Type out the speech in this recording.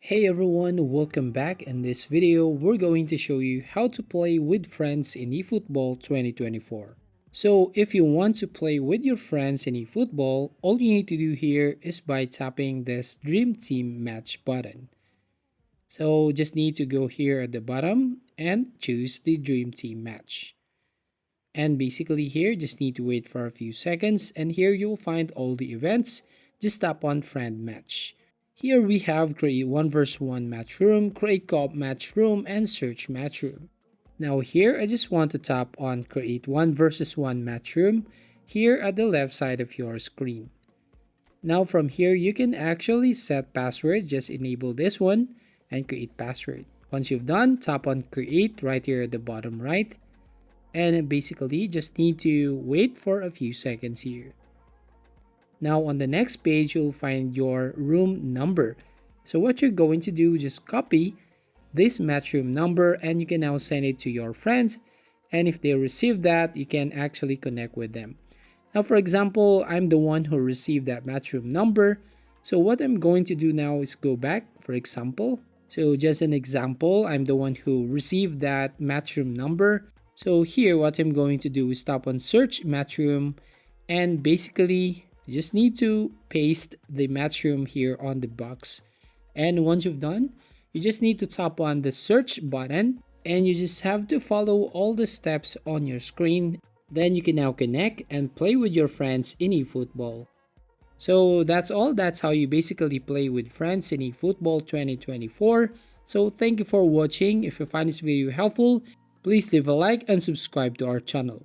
Hey everyone, welcome back. In this video, we're going to show you how to play with friends in eFootball 2024. So if you want to play with your friends in eFootball, all you need to do here is by tapping this Dream Team Match button. So just need to go here at the bottom and choose the Dream Team Match. And basically here, just need to wait for a few seconds, and here you'll find all the events. Just tap on Friend Match. Here we have create 1 vs 1 match room, create co-op match room, and search match room. Now here I just want to tap on create 1 vs 1 match room here at the left side of your screen. Now from here you can actually set password, just enable this one and create password. Once you've done, tap on create right here at the bottom right, and basically just need to wait for a few seconds here. Now on the next page, you'll find your room number. So what you're going to do, just copy this match room number and you can now send it to your friends. And if they receive that, you can actually connect with them. Now, for example, I'm the one who received that match room number. So what I'm going to do now is go back, for example. So just an example, I'm the one who received that match room number. So here, what I'm going to do is tap on search match room, and basically you just need to paste the match room here on the box. And once you've done, you just need to tap on the search button and you just have to follow all the steps on your screen. Then you can now connect and play with your friends in eFootball. So that's all. That's how you basically play with friends in eFootball 2024. So thank you for watching. If you find this video helpful, please leave a like and subscribe to our channel.